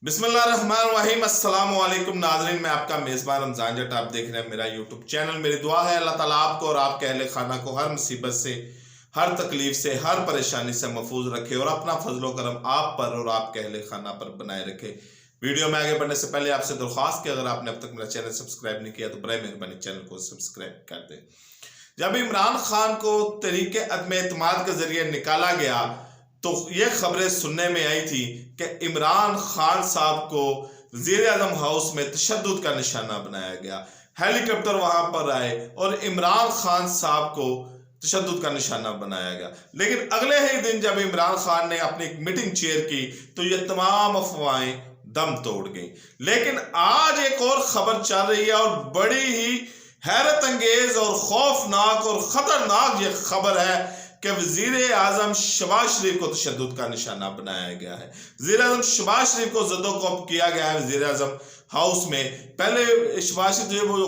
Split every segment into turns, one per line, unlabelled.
बिस्मिल्लाहिर्रहमानिर्रहीम अस्सलाम वालेकुम नाज़रीन, मैं आपका मेज़बान रमज़ान जट। आप देख रहे हैं मेरा यूट्यूब चैनल। मेरी दुआ है अल्लाह ताला आपको और आपके अहले खाना को हर मुसीबत से, हर तकलीफ से, हर परेशानी से महफूज रखे और अपना फजलो करम आप पर और आपके अहले खाना पर बनाए रखे। वीडियो में आगे बढ़ने से पहले आपसे दरख्वास्त कि अगर आपने अब तक मेरा चैनल सब्सक्राइब नहीं किया तो बड़े मेहरबानी चैनल को सब्सक्राइब कर दें। जब इमरान खान को तरीके अदम एतमाद के जरिए निकाला गया तो ये खबरें सुनने में आई थी कि इमरान खान साहब को वज़ीर आज़म हाउस में तशद्दुद का निशाना बनाया गया। हेलीकॉप्टर वहां पर आए और इमरान खान साहब को तशद्दुद का निशाना बनाया गया। लेकिन अगले ही दिन जब इमरान खान ने अपनी एक मीटिंग चेयर की तो ये तमाम अफवाहें दम तोड़ गई। लेकिन आज एक और खबर चल रही है और बड़ी ही हैरत अंगेज और खौफनाक और खतरनाक ये खबर है कि वज़ीर आज़म शहबाज शरीफ को तशद्दुद का निशाना बनाया गया है। वज़ीर आज़म शहबाज शरीफ को ज़दोकोप किया गया है वज़ीर आज़म हाउस में। पहले शहबाज शरीफ जो वो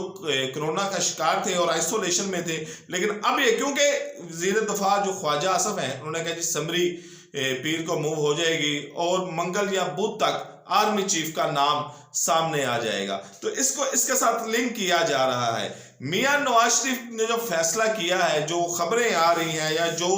कोरोना का शिकार थे और आइसोलेशन में थे, लेकिन अब ये क्योंकि वज़ीर दफा जो ख्वाजा आसफ हैं उन्होंने कहा जी समरी पीर को मूव हो जाएगी और मंगल या बुध तक आर्मी चीफ का नाम सामने आ जाएगा, तो इसको इसके साथ लिंक किया जा रहा है। मियां नवाज शरीफ ने जो फैसला किया है, जो खबरें आ रही हैं या जो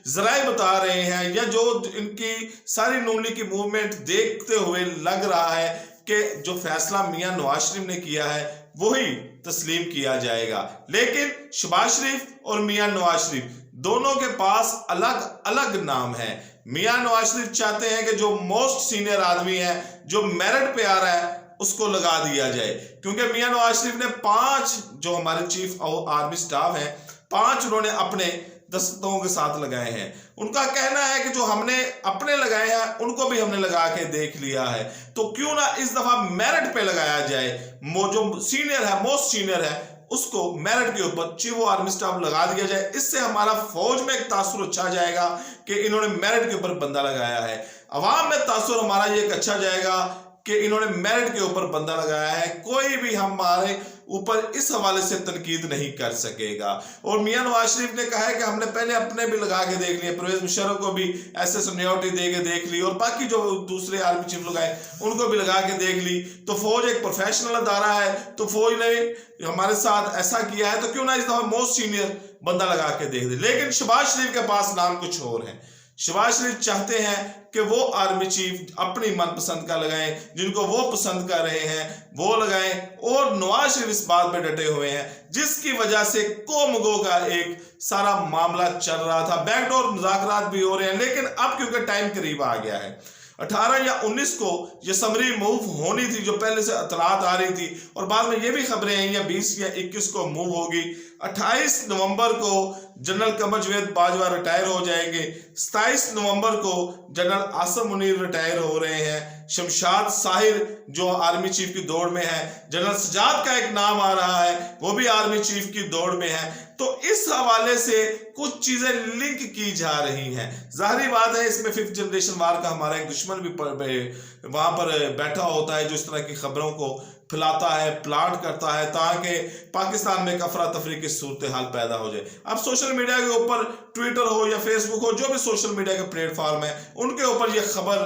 जराए बता रहे हैं या जो इनकी सारी नून लीग की मूवमेंट देखते हुए लग रहा है कि जो फैसला मियां नवाज शरीफ ने किया है वही तस्लीम किया जाएगा। लेकिन शहबाज शरीफ और मियां नवाज शरीफ दोनों के पास अलग अलग नाम है। मियां नवाज शरीफ चाहते हैं कि जो मोस्ट सीनियर आदमी है, जो मेरिट पे आ रहा है, उसको लगा दिया जाए, क्योंकि मियां नवाज शरीफ ने 5 जो हमारे चीफ आर्मी स्टाफ हैं 5 उन्होंने अपने दस्तों के साथ लगाए हैं। उनका कहना है कि जो हमने अपने लगाए हैं उनको भी हमने लगा के देख लिया है, तो क्यों ना इस दफा मेरिट पे लगाया जाए। जो सीनियर है, मोस्ट सीनियर है, उसको मेरिट के ऊपर चीफ आर्मी स्टाफ लगा दिया जाए। इससे हमारा फौज में एक तासुर अच्छा जाएगा कि इन्होंने मेरिट के ऊपर बंदा लगाया है। अवाम में तासुर हमारा ये अच्छा जाएगा कि इन्होंने मेरिट के ऊपर बंदा लगाया है। कोई भी हमारे ऊपर इस हवाले से तनकीद नहीं कर सकेगा। और मियां नवाज शरीफ ने कहा है कि हमने पहले अपने भी लगा के देख लिए, परवेज मुशर्रफ को भी ऐसे सीनियरिटी दे के देख ली और बाकी जो दूसरे आर्मी चीफ लोग आए उनको भी लगा के देख ली। तो फौज एक प्रोफेशनल अदारा है, तो फौज ने हमारे साथ ऐसा किया है, तो क्यों ना इस दफा मोस्ट सीनियर बंदा लगा के देख दे। लेकिन शहबाज शरीफ के पास नाम कुछ और है। शहबाज शरीफ चाहते हैं कि वो आर्मी चीफ अपनी मनपसंद का लगाएं, जिनको वो पसंद कर रहे हैं वो लगाएं, और नवाज शरीफ इस बात पे डटे हुए हैं, जिसकी वजह से कोमगो का एक सारा मामला चल रहा था। बैकडोर मुज़ाकरात भी हो रहे हैं, लेकिन अब क्योंकि टाइम करीब आ गया है, 18 या 19 को ये समरी मूव होनी थी, जो पहले से इतलात आ रही थी, और बाद में ये भी खबरें आई या 20 या 21 को मूव होगी। 28 नवंबर को जनरल कमर जवेद बाजवा रिटायर हो जाएंगे। 27 नवंबर को जनरल आसम मुनीर रिटायर हो रहे हैं। शमशाद साहिर जो आर्मी चीफ की दौड़ में है, जनरल सजाद का एक नाम आ रहा है, वो भी आर्मी चीफ की दौड़ में है। तो इस हवाले से कुछ चीजें लिंक की जा रही हैं। जाहिर बात है इसमें 5th जनरेशन वार का हमारा एक दुश्मन भी वहां पर बैठा होता है, जो इस तरह की खबरों को फैलाता है, प्लाट करता है, ताकि पाकिस्तान में एक अफरा तफरी की सूरत हाल पैदा हो जाए। अब सोशल मीडिया के ऊपर, ट्विटर हो या फेसबुक हो, जो भी सोशल मीडिया के प्लेटफॉर्म है, उनके ऊपर यह खबर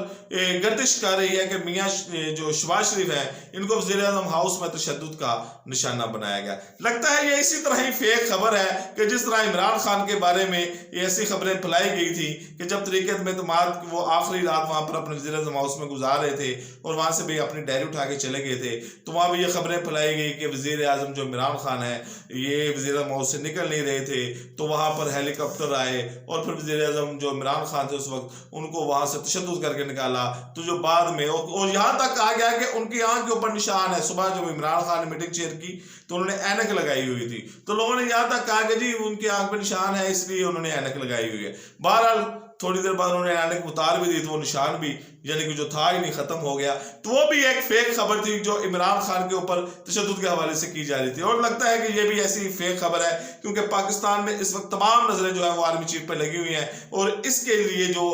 गर्दिश कर रही है कि मियां जो शहबाज शरीफ है इनको वज़ीर आज़म हाउस में तशद्दुद का निशाना बनाया गया। लगता है ये इसी तरह ही फेक खबर है कि जिस तरह इमरान खान के बारे में ये ऐसी खबरें फैलाई गई थी कि जब तरीके में वो आखिरी रात वहां पर अपने वज़ीर आज़म हाउस में गुजार रहे थे और वहां से भी अपनी डायरी उठा के चले गए थे, तो वहां भी ये खबरें फैलाई गई कि वज़ीर आज़म जो इमरान खान है ये वज़ीर आज़म हाउस से निकल नहीं रहे थे, तो वहां पर हेलीकॉप्टर आए और फिर वज़ीर आज़म जो इमरान खान थे उस वक्त उनको वहां से तशद्दुद करके निकाला। तो जो बाद में और यहाँ तक कहा गया कि उनकी आंख के ऊपर निशान है। सुबह जब इमरान खान ने मीटिंग चेयर की तो उन्होंने ऐनक लगाई हुई थी, तो लोगों ने यहाँ तक कहा कि जी उनकी आंख पे निशान है इसलिए उन्होंने ऐनक लगाई हुई है। बहरहाल थोड़ी देर बाद उन्होंने ऐनक उतार भी दी तो वो निशान भी यानी कि जो था ही नहीं खत्म हो गया। तो वो भी एक फेक खबर थी जो इमरान खान के ऊपर तशद्दुद के हवाले से की जा रही थी, और लगता है कि ये भी ऐसी फेक खबर है, क्योंकि पाकिस्तान में इस वक्त तमाम नजरें जो है वो आर्मी चीफ पे लगी हुई हैं, और इसके लिए जो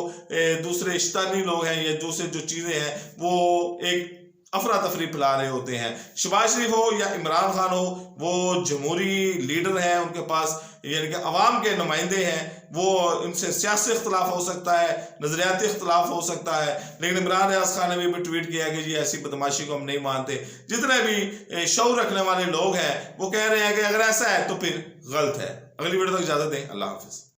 दूसरे इश्तानी लोग हैं या दूसरे जो चीजें हैं वो एक अफरा तफरी फैला रहे होते हैं। शहबाज शरीफ हो या इमरान खान हो, वो जमहूरी लीडर हैं, उनके पास यानी कि अवाम के नुमाइंदे हैं, वो उनसे सियासी इख्तलाफ हो सकता है, नजरियाती इख्तलाफ हो सकता है, लेकिन इमरान रियाज खान ने भी ट्वीट किया कि जी ऐसी बदमाशी को हम नहीं मानते। जितने भी शऊर रखने वाले लोग हैं वो कह रहे हैं कि अगर ऐसा है तो फिर गलत है। अगली वीडियो तक इजाजत दें, अल्लाह हाफिज।